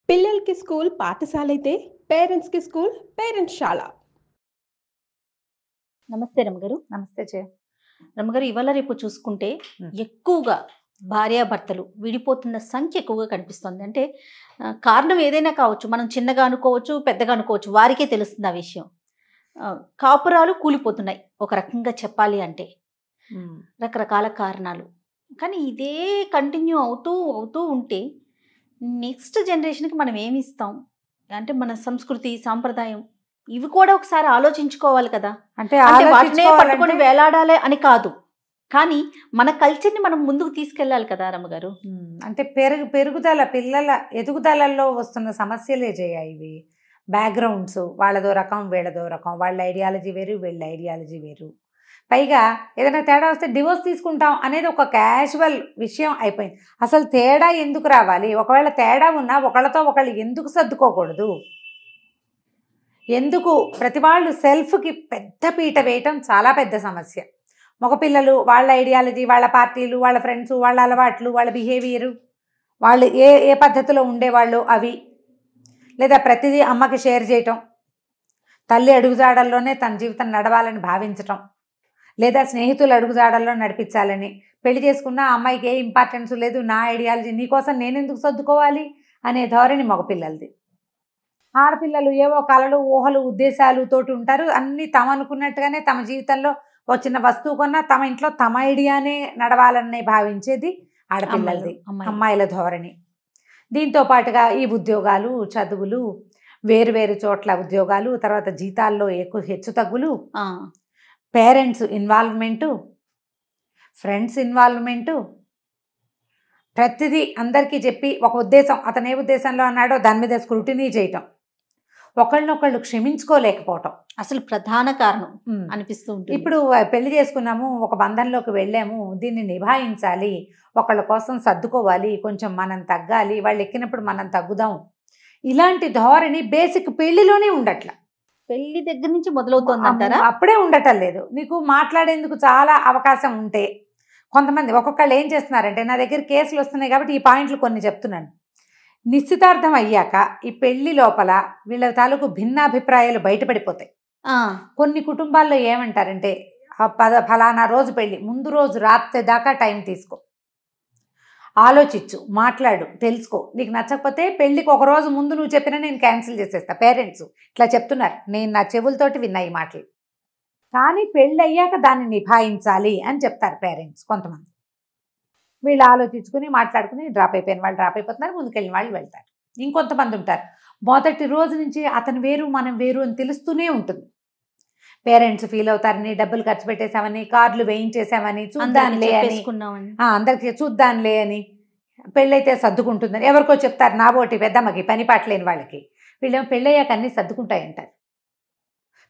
పిల్లలకి స్కూల్ పాఠశాలైతే పేరెంట్స్‌కి స్కూల్ పేరెంట్స్‌శాల. నమస్తే రమగారు. నమస్తే చే. రమగారు, ఇవాళ రేపు చూసుకుంటే హ్మ్. ఎక్కువగా భార్యాభర్తలు విడిపోతున్న సంఖ్య ఎక్కువగా కనిపిస్తుంది. అంటే కారణం ఏదైనా కావచ్చు. మనం చిన్నగా అనుకోవచ్చు, పెద్దగా అనుకోవచ్చు. వారికే తెలుస్తుంది ఆ విషయం. కాపురాలు కూలిపోతున్నాయి ఒక రకంగా చెప్పాలి అంటే. రకరకాల కారణాలు. కానీ ఇదే కంటిన్యూ అవుతూ ఉంటే నెక్స్ట్ జనరేషన్‌కి మనం ఏమి ఇస్తాం? అంటే మన సంస్కృతి, సాంప్రదాయం ఇవి కూడా ఒకసారి ఆలోచించుకోవాలి కదా! అంటే వాటినే పట్టుకొని వేలాడాలి అని కాదు. కానీ మన కల్చర్‌ని మనం ముందుకు తీసుకెళ్ళాలి కదా రమగారు. అంటే పెరుగుదల పిల్లల ఎదుగుదలలో వస్తున్న సమస్యలే ఇవి. బ్యాక్గ్రౌండ్స్ వాళ్ళదో రకం, వీళ్ళదో రకం. వాళ్ళ ఐడియాలజీ వేరు, వీళ్ళ ఐడియాలజీ వేరు. పైగా ఏదైనా తేడా వస్తే డివోర్స్ తీసుకుంటాం అనేది ఒక క్యాజువల్ విషయం అయిపోయింది. అసలు తేడా ఎందుకు రావాలి? ఒకవేళ తేడా ఉన్నా ఒకళ్ళతో ఒకళ్ళు ఎందుకు సర్దుకోకూడదు? ఎందుకు ప్రతి వాళ్ళు సెల్ఫ్కి పెద్ద పీట వేయటం చాలా పెద్ద సమస్య. మగపిల్లలు వాళ్ళ ఐడియాలజీ, వాళ్ళ పార్టీలు, వాళ్ళ ఫ్రెండ్స్, వాళ్ళ అలవాట్లు, వాళ్ళ బిహేవియరు, వాళ్ళు ఏ ఏ పద్ధతిలో ఉండేవాళ్ళు అవి, లేదా ప్రతిదీ అమ్మకి షేర్ చేయటం, తల్లి అడుగుజాడల్లోనే తన జీవితం నడవాలని భావించటం, లేదా స్నేహితులు అడుగుజాడల్లో నడిపించాలని. పెళ్లి చేసుకున్న అమ్మాయికి ఏ ఇంపార్టెన్స్ లేదు, నా ఐడియాలజీ నీకోసం నేనెందుకు సర్దుకోవాలి అనే ధోరణి మగపిల్లలది. ఆడపిల్లలు ఏవో కలలు, ఊహలు, ఉద్దేశాలు తోటి ఉంటారు. అన్నీ తమ అనుకున్నట్టుగానే తమ జీవితంలో వచ్చిన వస్తువు కొన్నా తమ ఇంట్లో తమ ఐడియానే నడవాలని భావించేది ఆడపిల్లలది, అమ్మాయిల ధోరణి. దీంతో పాటుగా ఈ ఉద్యోగాలు, చదువులు, వేరు చోట్ల ఉద్యోగాలు, తర్వాత జీతాల్లో ఎక్కువ హెచ్చు తగ్గులు, పేరెంట్స్ ఇన్వాల్వ్మెంటు, ఫ్రెండ్స్ ఇన్వాల్వ్మెంటు, ప్రతిదీ అందరికీ చెప్పి ఒక ఉద్దేశం, అతను ఏ ఉద్దేశంలో అన్నాడో దాని మీద స్క్రూటినీ చేయటం, ఒకళ్ళనొకళ్ళు క్షమించుకోలేకపోవటం అసలు ప్రధాన కారణం అనిపిస్తూ ఉంటుంది. ఇప్పుడు పెళ్లి చేసుకున్నాము, ఒక బంధంలోకి వెళ్ళాము, దీన్ని నిభాయించాలి, ఒకళ్ళ కోసం సర్దుకోవాలి, కొంచెం మనం తగ్గాలి, వాళ్ళు ఎక్కినప్పుడు మనం తగ్గుదాం, ఇలాంటి ధోరణి బేసిక్ పెళ్లిలోనే ఉండట్ల. పెళ్లి దగ్గర నుంచి మొదలవుతుంది అంటారా? అప్పుడే ఉండటం లేదు. నీకు మాట్లాడేందుకు చాలా అవకాశం ఉంటే కొంతమంది ఒక్కొక్కళ్ళు ఏం చేస్తున్నారంటే, నా దగ్గర కేసులు వస్తున్నాయి కాబట్టి ఈ పాయింట్లు కొన్ని చెప్తున్నాను. నిశ్చితార్థం అయ్యాక ఈ పెళ్లి లోపల వీళ్ళ తాలూకు భిన్నాభిప్రాయాలు బయటపడిపోతాయి. కొన్ని కుటుంబాల్లో ఏమంటారంటే, ఫలానా రోజు పెళ్ళి, ముందు రోజు రాత్రి దాకా టైం తీసుకో, ఆలోచించు, మాట్లాడు, తెలుసుకో, నీకు నచ్చకపోతే పెళ్ళికి ఒక రోజు ముందు నువ్వు చెప్పినా నేను క్యాన్సిల్ చేసేస్తా. పేరెంట్స్ ఇట్లా చెప్తున్నారు, నేను నా చెవులతోటి విన్నా ఈ మాటలు. కానీ పెళ్ళి అయ్యాక దాన్ని నిభాయించాలి అని చెప్తారు పేరెంట్స్. కొంతమంది వీళ్ళు ఆలోచించుకుని మాట్లాడుకుని డ్రాప్ అయిపోయిన వాళ్ళు డ్రాప్ అయిపోతున్నారు, ముందుకెళ్ళిన వాళ్ళు వెళ్తారు. ఇంకొంతమంది ఉంటారు, మొదటి రోజు నుంచి అతను వేరు మనం వేరు అని తెలుస్తూనే ఉంటుంది. పేరెంట్స్ ఫీల్ అవుతారని, డబ్బులు ఖర్చు పెట్టేసామని, కార్లు వేయించేసామని, చూద్దాంలే అని, అందరికి చూద్దాంలే అని, పెళ్ళైతే సర్దుకుంటుందని ఎవరికో చెప్తారు. నా బోటి పెద్దమ్మకి పని పాటలేని వాళ్ళకి, వీళ్ళేమో పెళ్ళయ్యాక అన్నీ సర్దుకుంటాయంటారు.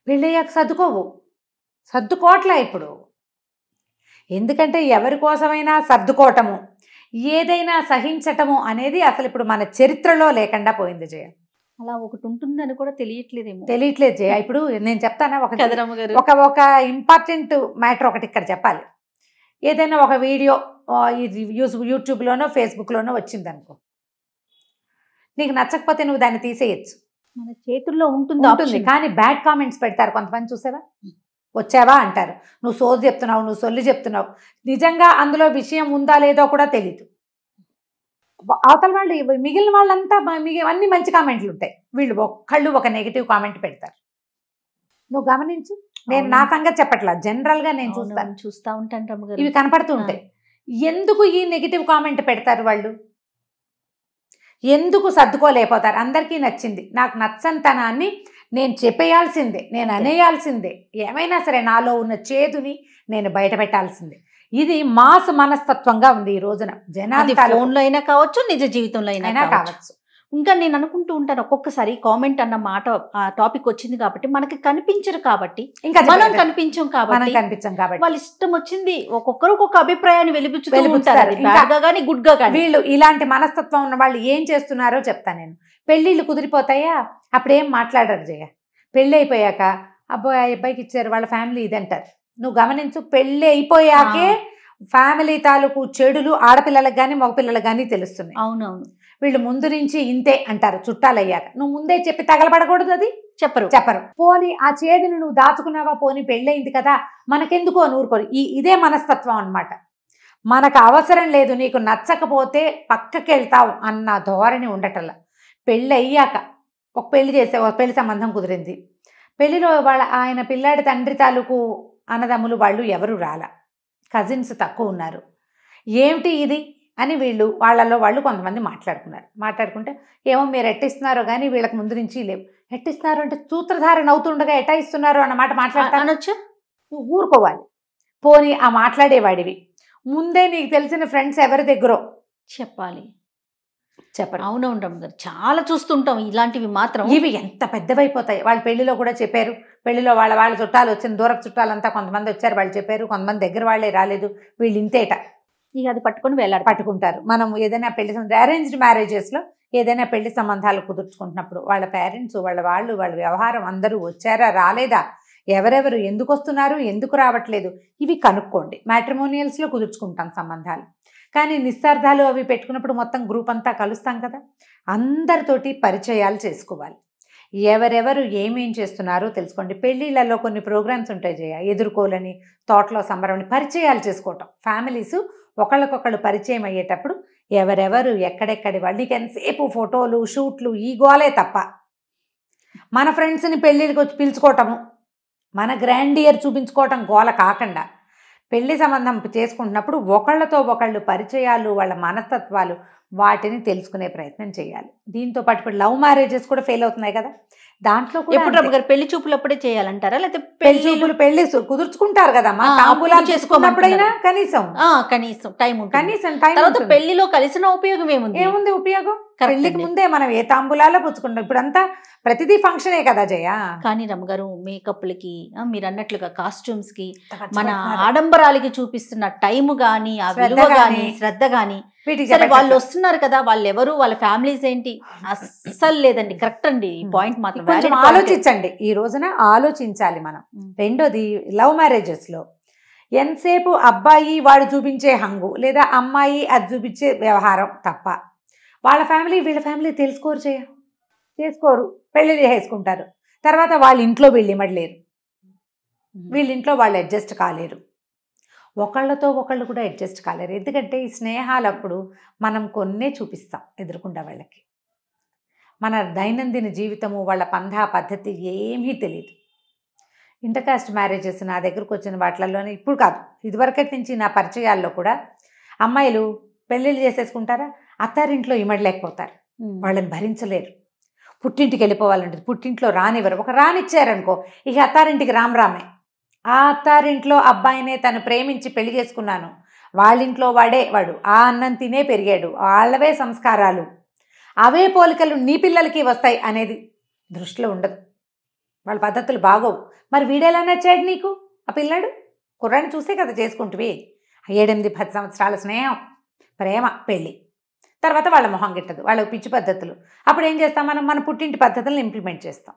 పెళ్ళయ్యాక సర్దుకోవట్లా ఇప్పుడు. ఎందుకంటే ఎవరి కోసమైనా సర్దుకోవటము, ఏదైనా సహించటము అనేది అసలు ఇప్పుడు మన చరిత్రలో లేకుండా పోయింది జయ. అలా ఒకటి ఉంటుందని కూడా తెలియట్లేదు జయ. ఇప్పుడు నేను చెప్తానా ఒక ఇంపార్టెంట్ మ్యాటర్ ఒకటి ఇక్కడ చెప్పాలి. ఏదైనా ఒక వీడియో యూట్యూబ్లోనో ఫేస్బుక్లోనో వచ్చిందనుకో, నీకు నచ్చకపోతే నువ్వు దాన్ని తీసేయచ్చు, మన చేతుల్లో ఉంటుంది. కానీ బ్యాడ్ కామెంట్స్ పెడతారు కొంతమంది, చూసావా, వచ్చావా అంటారు, నువ్వు సోది చెప్తున్నావు, నువ్వు సొల్లి చెప్తున్నావు. నిజంగా అందులో విషయం ఉందా లేదో కూడా తెలీదు. అవతల వాళ్ళు, మిగిలిన వాళ్ళంతా అన్ని మంచి కామెంట్లు ఉంటాయి, వీళ్ళు ఒక్కళ్ళు ఒక నెగిటివ్ కామెంట్ పెడతారు. నువ్వు గమనించు, నేను నా సంగతి చెప్పట్లా, జనరల్గా నేను చూస్తూ ఉంటాను, ఇవి కనపడుతూ ఉంటాయి. ఎందుకు ఈ నెగిటివ్ కామెంట్ పెడతారు వాళ్ళు? ఎందుకు సర్దుకోలేకపోతారు? అందరికీ నచ్చింది, నాకు నచ్చంతనాన్ని నేను చెప్పేయాల్సిందే, నేను అనేయాల్సిందే, ఏమైనా సరే నాలో ఉన్న చేదుని నేను బయట పెట్టాల్సిందే. ఇది మాస్ మనస్తత్వంగా ఉంది ఈ రోజున. జనాలు ఫోన్లో అయినా కావచ్చు, నిజ జీవితంలో అయినా కావచ్చు. ఇంకా నేను అనుకుంటూ ఉంటాను, ఒక్కొక్కసారి కామెంట్ అన్న మాట ఆ టాపిక్ వచ్చింది కాబట్టి మనకి కనిపించరు, కాబట్టి ఇంకా మనం కనిపించం కాబట్టి వాళ్ళ ఇష్టం వచ్చింది ఒక్కొక్కరు ఒక్కొక్క అభిప్రాయాన్ని వెలిబుచ్చుతారు, గుడ్ గా. వీళ్ళు ఇలాంటి మనస్తత్వం ఉన్న వాళ్ళు ఏం చేస్తున్నారో చెప్తాను నేను. పెళ్ళిళ్ళు కుదిరిపోతాయా, అప్పుడేం మాట్లాడరు జయ. పెళ్ళి అయిపోయాక అబ్బాయి అబ్బాయికి ఇచ్చారు, వాళ్ళ ఫ్యామిలీ ఇదంటారు. నువ్వు గమనించు, పెళ్ళి అయిపోయాకే ఫ్యామిలీ తాలూకు చెడులు ఆడపిల్లలకు కానీ మగపిల్లలకు కానీ తెలుస్తున్నాయి. అవునవును. వీళ్ళు ముందు నుంచి ఇంతే అంటారు చుట్టాలయ్యాక. నువ్వు ముందే చెప్పి తగలబడకూడదు, అది చెప్పరు. పోనీ ఆ చేదుని నువ్వు దాచుకున్నావా, పోనీ పెళ్ళయింది కదా మనకెందుకు అని ఊరుకోరు. ఇదే మనస్తత్వం అన్నమాట. మనకు అవసరం లేదు, నీకు నచ్చకపోతే పక్కకి వెళ్తావు అన్న ధోరణి ఉండటల్లా. పెళ్ళి అయ్యాక ఒక పెళ్లి సంబంధం కుదిరింది. పెళ్లిలో ఆయన పిల్లాడి తండ్రి తాలూకు అన్నదమ్ములు వాళ్ళు ఎవరు రాలా, కజిన్స్ తక్కువ ఉన్నారు. ఏమిటి ఇది అని వాళ్ళలో వాళ్ళు కొంతమంది మాట్లాడుకుంటే ఏమో మీరు ఎట్టిస్తున్నారో కానీ వీళ్ళకి ముందు నుంచి లేవు. ఎట్టిస్తున్నారు అంటే సూత్రధారణ అవుతుండగా ఎట్టా ఇస్తున్నారు అన్నమాట మాట్లాడతానొచ్చు. నువ్వు ఊరుకోవాలి. పోనీ ఆ మాట్లాడేవాడివి ముందే నీకు తెలిసిన ఫ్రెండ్స్ ఎవరి దగ్గరో చెప్పాలి. చెప్పరు. అవునవును రమ్మగారు, చాలా చూస్తుంటాం ఇలాంటివి. మాత్రం ఇవి ఎంత పెద్దవైపోతాయి. వాళ్ళు పెళ్లిలో కూడా చెప్పారు. పెళ్లిలో వాళ్ళ చుట్టాలు వచ్చిన దూరపు చుట్టాలంతా కొంతమంది వచ్చారు, వాళ్ళు చెప్పారు. కొంతమంది దగ్గర వాళ్ళే రాలేదు, వీళ్ళు ఇంతేట. ఇక అది పట్టుకుంటారు. మనం ఏదైనా అరేంజ్డ్ మ్యారేజెస్లో ఏదైనా పెళ్లి సంబంధాలు కుదుర్చుకుంటున్నప్పుడు వాళ్ళ పేరెంట్స్ వాళ్ళ వ్యవహారం అందరూ వచ్చారా రాలేదా, ఎవరెవరు ఎందుకు వస్తున్నారు ఎందుకు రావట్లేదు, ఇవి కనుక్కోండి. మ్యాట్రిమోనియల్స్లో కుదుర్చుకుంటాం సంబంధాలు. కానీ నిశ్చార్థాలు అవి పెట్టుకున్నప్పుడు మొత్తం గ్రూప్ అంతా కలుస్తాం కదా, అందరితోటి పరిచయాలు చేసుకోవాలి. ఎవరెవరు ఏమేం చేస్తున్నారో తెలుసుకోండి. పెళ్ళిళ్ళలో కొన్ని ప్రోగ్రామ్స్ ఉంటాయి ఎదుర్కోలని, తోటలో సంబరమని, పరిచయాలు చేసుకోవటం. ఫ్యామిలీస్ ఒకళ్ళకొకళ్ళు పరిచయం అయ్యేటప్పుడు ఎవరెవరు ఎక్కడెక్కడి వాళ్ళు, నీకు ఎంతసేపు ఫోటోలు షూట్లు ఈ గోలే తప్ప మన ఫ్రెండ్స్ని పెళ్ళిళ్ళకి వచ్చి పిలుచుకోవటము, మన గ్రాండియర్ చూపించుకోవటం గోల కాకుండా పెళ్లి సంబంధం చేసుకుంటున్నప్పుడు ఒకళ్ళతో ఒకళ్ళు పరిచయాలు, వాళ్ళ మనస్తత్వాలు, వాటిని తెలుసుకునే ప్రయత్నం చేయాలి. దీంతో పాటు ఇప్పుడు లవ్ మ్యారేజెస్ కూడా ఫెయిల్ అవుతున్నాయి కదా, దాంట్లో కూడా పెళ్లి చూపులు అప్పుడే చేయాలంటారా, లేకపోతే పెళ్లి కుదుర్చుకుంటారు కదమ్మా, తాంబూలాలు చేసుకున్నప్పుడైనా కనీసం టైం పెళ్లిలో కలిసిన ఉపయోగం ఏముంది ఉపయోగం? పెళ్లికి ముందే మనం ఏ తాంబూలాలో పుచ్చుకుంటాం. ఇప్పుడంతా ప్రతిదీ ఫంక్షనే కదా జయ. కానీ రమ్మగారు మేకప్లకి, మీరు అన్నట్లుగా కాస్ట్యూమ్స్ కి, మన ఆడంబరాలకి చూపిస్తున్న టైం గానీ, ఆ విలువ గానీ, శ్రద్ధ గానీ, వాళ్ళు వస్తున్నారు కదా, వాళ్ళు ఎవరు, వాళ్ళ ఫ్యామిలీస్ ఏంటి, అస్సలు లేదండి. కరెక్ట్ అండి, ఈ పాయింట్ మాత్రం ఆలోచించండి. ఈ రోజున ఆలోచించాలి మనం. రెండోది, లవ్ మ్యారేజెస్ లో ఎంతసేపు అబ్బాయి వాడు చూపించే హంగు, లేదా అమ్మాయి అది చూపించే వ్యవహారం తప్ప వాళ్ళ ఫ్యామిలీ వీళ్ళ ఫ్యామిలీ చేసుకోరు. పెళ్లి చేసుకుంటారు. తర్వాత వాళ్ళ ఇంట్లో వీళ్ళు ఇమడలేరు, వీళ్ళ ఇంట్లో వాళ్ళు అడ్జస్ట్ కాలేరు, ఒకళ్ళతో ఒకళ్ళు కూడా అడ్జస్ట్ కాలేరు. ఎందుకంటే ఈ స్నేహాలప్పుడు మనం కొన్నే చూపిస్తాం ఎదుర్కొంటే వాళ్ళకి. మన దైనందిన జీవితము, వాళ్ళ పంధా పద్ధతి ఏమీ తెలియదు. ఇంటర్కాస్ట్ మ్యారేజెస్ నా దగ్గరకు వచ్చిన వాటిల్లోనే, ఇప్పుడు కాదు ఇదివరకటి నుంచి నా పరిచయాల్లో కూడా అమ్మాయిలు పెళ్ళిళ్ళు చేసేసుకుంటారా, అత్తారింట్లో ఇమడలేకపోతారు, వాళ్ళని భరించలేరు, పుట్టింటికి వెళ్ళిపోవాలంటే పుట్టింట్లో రానివ్వరు. ఒక రానిచ్చారనుకో ఇక అత్తారింటికి రామే. ఆ అత్తారింట్లో అబ్బాయినే తను ప్రేమించి పెళ్లి చేసుకున్నాను, వాళ్ళింట్లో వాడు ఆ అన్నం తినే పెరిగాడు, వాళ్ళవే సంస్కారాలు, అవే పోలికలు నీ పిల్లలకి వస్తాయి అనేది దృష్టిలో ఉండదు. వాళ్ళ పద్ధతులు బాగోవు. మరి వీడెలా నచ్చాడు నీకు? ఆ పిల్లాడు కుర్రాన్ని చూసే కదా చేసుకుంటువి. 7-10 సంవత్సరాల స్నేహం, ప్రేమ, పెళ్ళి, తర్వాత వాళ్ళ మొహం గిట్టదు, వాళ్ళ పిచ్చి పద్ధతులు. అప్పుడు ఏం చేస్తాం మనం? మన పుట్టింటి పద్ధతులను ఇంప్లిమెంట్ చేస్తాం.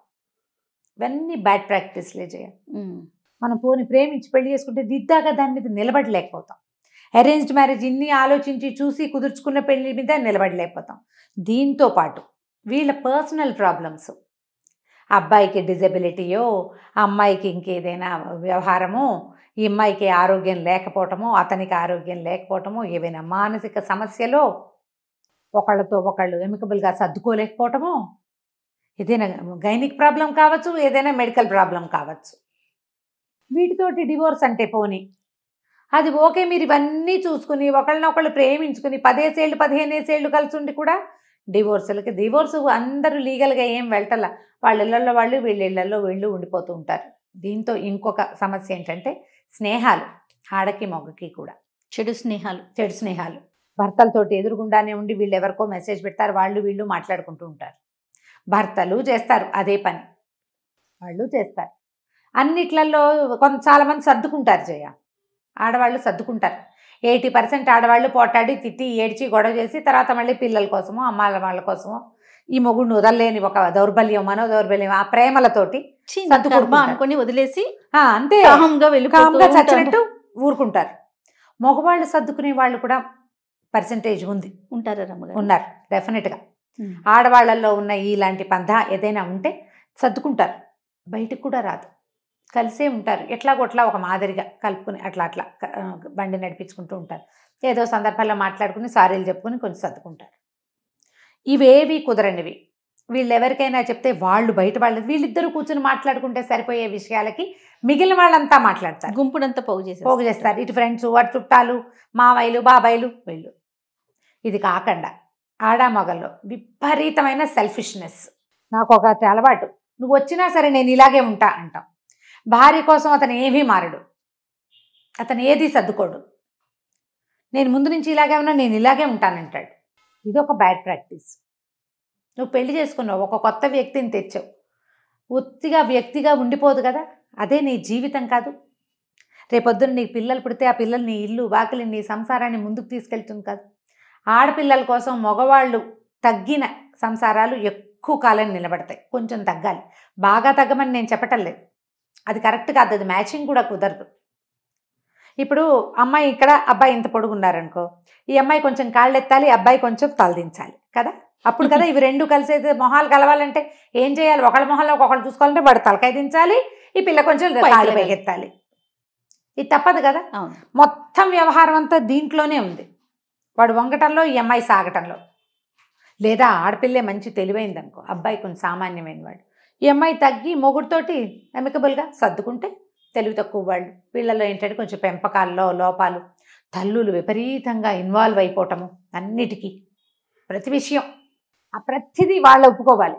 ఇవన్నీ బ్యాడ్ ప్రాక్టీస్లే చేయాలి. మనం పోని ప్రేమించి పెళ్లి చేసుకుంటే దిద్దాగా దాని మీద నిలబడలేకపోతాం. అరేంజ్డ్ మ్యారేజ్ ఇన్ని ఆలోచించి చూసి కుదుర్చుకున్న పెళ్లి మీద నిలబడలేకపోతాం. దీంతో పాటు వీళ్ళ పర్సనల్ ప్రాబ్లమ్స్, అబ్బాయికి డిజబిలిటీయో, అమ్మాయికి ఇంకేదైనా వ్యవహారమో, ఈ అమ్మాయికి ఆరోగ్యం లేకపోవటమో, అతనికి ఆరోగ్యం లేకపోవటమో, ఏవైనా మానసిక సమస్యలో, ఒకళ్ళతో ఒకళ్ళు ఎమికబుల్గా సర్దుకోలేకపోవటమో, ఏదైనా గైనిక్ ప్రాబ్లం కావచ్చు, ఏదైనా మెడికల్ ప్రాబ్లం కావచ్చు. వీటితోటి డివోర్స్ అంటే పోనీ అది ఓకే. మీరు ఇవన్నీ చూసుకుని ఒకళ్ళనొకళ్ళు ప్రేమించుకుని 10 ఏళ్ళు 15 ఏళ్ళు కలిసి ఉండి కూడా డివోర్స్ అందరూ లీగల్గా ఏం వెళ్ళటల్లా, వాళ్ళ ఇళ్లలో వాళ్ళు, వీళ్ళ ఇళ్లలో వీళ్ళు ఉండిపోతూ ఉంటారు. దీంతో ఇంకొక సమస్య ఏంటంటే స్నేహాలు, ఆడకి మొగ్గకి కూడా చెడు స్నేహాలు. భర్తలతోటి ఎదురుగుండానే ఉండి వీళ్ళు ఎవరికో మెసేజ్ పెడతారు, వీళ్ళు మాట్లాడుకుంటూ ఉంటారు. భర్తలు చేస్తారు అదే పని, వాళ్ళు చేస్తారు. అన్నిట్లలో చాలామంది సర్దుకుంటారు జయ, ఆడవాళ్ళు సర్దుకుంటారు. 80% ఆడవాళ్ళు పోటాడి తిట్టి ఏడ్చి గొడవ చేసి తర్వాత మళ్ళీ పిల్లల కోసమో అమ్మాల వాళ్ళ కోసమో ఈ మొగుడిని వదలలేని ఒక మనోదౌర్బల్యం ఆ ప్రేమలతోటి అనుకుని వదిలేసి అంతే చచ్చినట్టు ఊరుకుంటారు. మగవాళ్ళు సర్దుకునే వాళ్ళు కూడా పర్సంటేజ్ ఉంది, ఉంటారా రమ్మగారు? ఉన్నారు డెఫినెట్గా. ఆడవాళ్ళల్లో ఉన్న ఇలాంటి పంథ ఏదైనా ఉంటే సర్దుకుంటారు, బయటికి కూడా రాదు, కలిసే ఉంటారు. ఎట్లాగొట్లా ఒక మాదిరిగా కలుపుకుని అట్లా అట్లా బండి నడిపించుకుంటూ ఉంటారు. ఏదో సందర్భాల్లో మాట్లాడుకుని సారీలు చెప్పుకుని కొంచెం సర్దుకుంటారు. ఇవేవి కుదరనివి. వీళ్ళు ఎవరికైనా చెప్తే వాళ్ళు బయట వీళ్ళిద్దరూ కూర్చుని మాట్లాడుకుంటే సరిపోయే విషయాలకి మిగిలిన వాళ్ళంతా మాట్లాడతారు, గుంపునంతా పోగు చేస్తారు. ఇటు ఫ్రెండ్స్, అటు చుట్టాలు, మావయ్యలు, బాబాయిలు, వీళ్ళు. ఇది కాకుండా ఆడామొగల్లో విపరీతమైన సెల్ఫిష్నెస్. నాకు ఒక అలవాటు, నువ్వు వచ్చినా సరే నేను ఇలాగే ఉంటా అంటాం. భార్య కోసం అతను ఏమీ మారడు, అతను ఏది సర్దుకోడు. నేను ముందు నుంచి ఇలాగే ఉన్నా, నేను ఇలాగే ఉంటానంటాడు. ఇది ఒక బ్యాడ్ ప్రాక్టీస్. నువ్వు పెళ్లి చేసుకున్నావు, ఒక కొత్త వ్యక్తిని తెచ్చావు, ఒత్తిగా వ్యక్తిగా ఉండిపోదు కదా, అదే నీ జీవితం కాదు. రేపొద్దున నీకు పిల్లలు పుడితే ఆ పిల్లలు నీ ఇల్లు వాకిలి నీ సంసారాన్ని ముందుకు తీసుకెళ్తుంది కాదు. ఆడపిల్లల కోసం మగవాళ్ళు తగ్గిన సంసారాలు ఎక్కువ కాలం నిలబడతాయి. కొంచెం తగ్గాలి, బాగా తగ్గమని నేను చెప్పటం లేదు, అది కరెక్ట్ కాదు, అది మ్యాచింగ్ కూడా కుదరదు. ఇప్పుడు అమ్మాయి ఇక్కడ, అబ్బాయి ఇంత పొడుగున్నారనుకో, ఈ అమ్మాయి కొంచెం కాళ్ళు ఎత్తాలి, అబ్బాయి కొంచెం తలదించాలి కదా, అప్పుడు కదా ఇవి రెండు కలిసి మొహాలు కలవాలంటే ఏం చేయాలి? ఒకళ్ళ మొహాల్లో ఒకళ్ళు చూసుకోవాలంటే వాడు తలకాయ దించాలి, ఈ పిల్ల కొంచెం కాళ్ళు పైకెత్తాలి. ఇది తప్పదు కదా. మొత్తం వ్యవహారం అంతా దీంట్లోనే ఉంది, వాడు వంగటంలో, ఈ అమ్మాయి సాగటంలో. లేదా ఆడపిల్లే మంచి తెలివైందనుకో, అబ్బాయి కొంచెం సామాన్యమైన వాడు, ఈ అమ్మాయి తగ్గి మొగుడితోటి అమికబుల్గా సర్దుకుంటే తెలివి తక్కువ వాళ్ళు. వీళ్ళలో ఏంటంటే కొంచెం పెంపకాల్లో లోపాలు, తల్లులు విపరీతంగా ఇన్వాల్వ్ అయిపోవటము అన్నిటికీ, ప్రతి విషయం ఆ ప్రతిదీ వాళ్ళు ఒప్పుకోవాలి.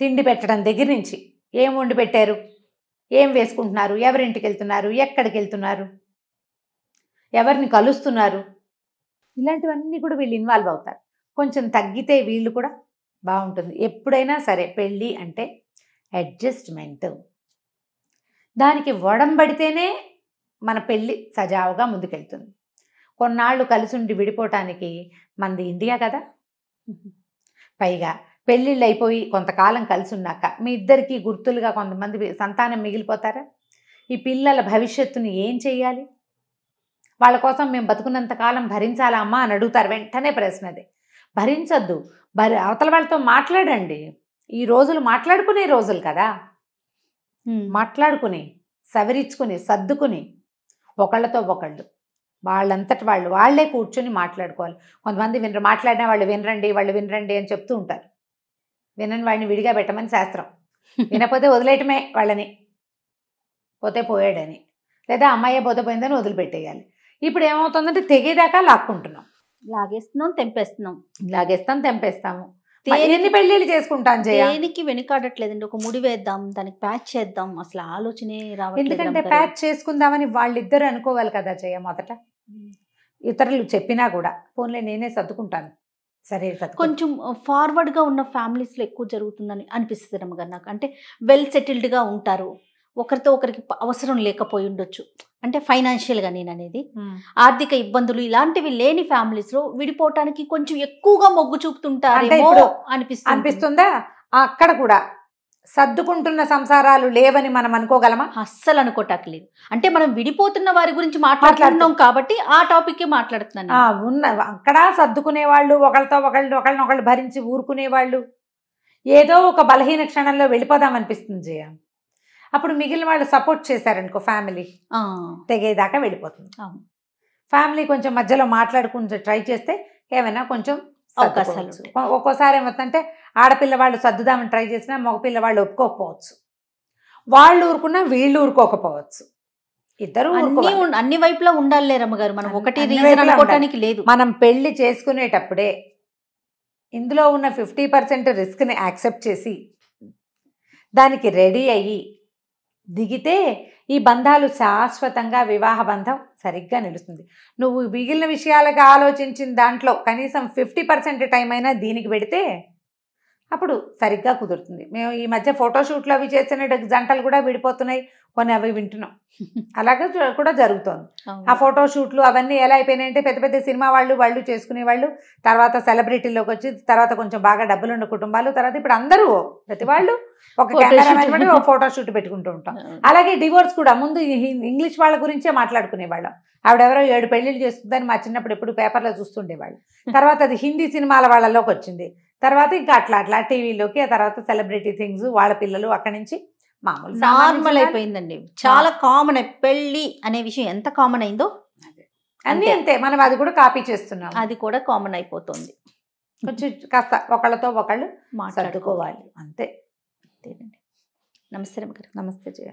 తిండి పెట్టడం దగ్గర నుంచి, ఏం వండి పెట్టారు, ఏం వేసుకుంటున్నారు, ఎవరింటికి వెళ్తున్నారు, ఎక్కడికి వెళ్తున్నారు, ఎవరిని కలుస్తున్నారు, ఇలాంటివన్నీ కూడా వీళ్ళు ఇన్వాల్వ్ అవుతారు. కొంచెం తగ్గితే వీళ్ళు కూడా బాగుంటుంది. ఎప్పుడైనా సరే పెళ్ళి అంటే అడ్జస్ట్మెంట్, దానికి వడంబడితేనే మన పెళ్ళి సజావుగా ముందుకెళ్తుంది. కొన్నాళ్ళు కలిసి ఉండి విడిపోవటానికి మనది ఇండియా కదా. పైగా పెళ్ళిళ్ళు అయిపోయి కొంతకాలం కలిసి ఉన్నాక మీ ఇద్దరికీ గుర్తులుగా కొంతమంది సంతానం మిగిలిపోతారా? ఈ పిల్లల భవిష్యత్తుని ఏం చెయ్యాలి? వాళ్ళ కోసం మేము బతుకున్నంతకాలం భరించాలా అమ్మా అని అడుగుతారు. వెంటనే ప్రశ్న అదే, భరించొద్దు, అవతల వాళ్ళతో మాట్లాడండి. ఈ రోజులు మాట్లాడుకునే రోజులు కదా, మాట్లాడుకుని సవరించుకుని సర్దుకుని ఒకళ్ళతో ఒకళ్ళు వాళ్ళంతటి వాళ్ళే కూర్చొని మాట్లాడుకోవాలి. కొంతమంది మాట్లాడిన వాళ్ళు వినరండి అని చెప్తూ ఉంటారు. వినని వాడిని విడిగా పెట్టమని శాస్త్రం, వినకపోతే వదిలేయటమే వాళ్ళని, పోతే పోయాడని, లేదా అమ్మాయే పోతే పోయిందని వదిలిపెట్టేయాలి. ఇప్పుడు ఏమవుతుందంటే తెగేదాకా లాక్కుంటున్నాం, లాగేస్తాం తెంపేస్తాము. ఎన్ని పెళ్ళిళ్ళు చేసుకుంటాం దేనికి వెనుకాడట్లేదండి. ఒక ముడి వేద్దాం, దానికి ప్యాచ్ చేద్దాం, అసలు ఆలోచనే రావట్లేదు. ఎందుకంటే ప్యాచ్ చేసుకుందామని వాళ్ళిద్దరు అనుకోవాలి కదా జయ. మొదట ఇతరులు చెప్పినా కూడా పోన్లే నేనే సర్దుకుంటాను, సరే కొంచెం ఫార్వర్డ్గా ఉన్న ఫ్యామిలీస్లో ఎక్కువ జరుగుతుందని అనిపిస్తుంది రమ్మగారు నాకు. అంటే వెల్ సెటిల్డ్గా ఉంటారు, ఒకరితో ఒకరికి అవసరం లేకపోయి ఉండొచ్చు. అంటే ఫైనాన్షియల్గా నేను అనేది ఆర్థిక ఇబ్బందులు ఇలాంటివి లేని ఫ్యామిలీస్లో విడిపోవటానికి కొంచెం ఎక్కువగా మొగ్గు చూపుతుంటారు అనిపిస్తుందా? అక్కడ కూడా సర్దుకుంటున్న సంసారాలు లేవని మనం అనుకోగలమా? అస్సలు అనుకోవటానికి. అంటే మనం విడిపోతున్న వారి గురించి మాట్లాడుతున్నాం కాబట్టి ఆ టాపిక్ మాట్లాడుతున్నాను. అక్కడ సర్దుకునే వాళ్ళు, ఒకళ్ళనొకళ్ళు భరించి ఊరుకునే వాళ్ళు, ఏదో ఒక బలహీన క్షణంలో వెళ్ళిపోదాం అనిపిస్తుంది జయ. అప్పుడు మిగిలిన వాళ్ళు సపోర్ట్ చేశారనుకో, ఫ్యామిలీ తెగేదాకా వెళ్ళిపోతుంది. ఫ్యామిలీ కొంచెం మధ్యలో మాట్లాడుకుని ట్రై చేస్తే ఏమైనా కొంచెం అవకాశాలు. ఒక్కోసారి ఏమవుతుందంటే ఆడపిల్ల వాళ్ళు సర్దుదామని ట్రై చేసినా మగపిల్లవాళ్ళు ఒప్పుకోకపోవచ్చు, వాళ్ళు ఊరుకున్నా వీళ్ళు ఊరుకోకపోవచ్చు, ఇద్దరు అన్ని వైపులా ఉండాలి రమ్మగారు. మనం ఒకటి రీజన్ అనుకోవడానికి లేదు. మనం పెళ్లి చేసుకునేటప్పుడే ఇందులో ఉన్న 50% రిస్క్ని యాక్సెప్ట్ చేసి దానికి రెడీ అయ్యి దిగితే ఈ బంధాలు శాశ్వతంగా, వివాహ బంధం సరిగ్గా నిలుస్తుంది. నువ్వు మిగిలిన విషయాలుగా ఆలోచించిన దాంట్లో కనీసం 50% టైం అయినా దీనికి పెడితే అప్పుడు సరిగ్గా కుదురుతుంది. మేము ఈ మధ్య ఫోటోషూట్లు అవి చేసిన జంటలు కూడా విడిపోతున్నాయి, కొన్ని అవి వింటున్నాం. అలాగే కూడా జరుగుతోంది. ఆ ఫోటోషూట్లు అవన్నీ ఎలా అయిపోయినాయంటే పెద్ద పెద్ద సినిమా వాళ్ళు చేసుకునేవాళ్ళు, తర్వాత సెలబ్రిటీలోకి వచ్చి, తర్వాత కొంచెం బాగా డబ్బులున్న కుటుంబాలు, తర్వాత ఇప్పుడు అందరూ ప్రతి వాళ్ళు ఒక కెమెరామెన్ బట్టి ఒక ఫోటోషూట్ పెట్టుకుంటూ ఉంటాం. అలాగే డివోర్స్ కూడా ముందు ఇంగ్లీష్ వాళ్ళ గురించే మాట్లాడుకునేవాళ్ళం. ఆవిడెవరో 7 పెళ్లిళ్ళు చేస్తుందని మా చిన్నప్పుడు ఎప్పుడు పేపర్లో చూస్తుండేవాళ్ళు. తర్వాత అది హిందీ సినిమాల వాళ్ళలోకి వచ్చింది. తర్వాత ఇంకా అట్లా టీవీలోకి, ఆ తర్వాత సెలబ్రిటీ థింగ్స్, వాళ్ళ పిల్లలు, అక్కడి నుంచి మామూలు నార్మల్ అయిపోయిందండి. చాలా కామన్. పెళ్లి అనే విషయం ఎంత కామన్ అయిందో అన్నీ అంతే. మనం అది కూడా కాపీ చేస్తున్నాం. అది కూడా కామన్ అయిపోతుంది. కొంచెం కాస్త ఒకళ్ళతో ఒకళ్ళు మాట్లాడుకోవాలి అంతే. అంతేనండి. నమస్తే రమ్య గారు. నమస్తే జయ.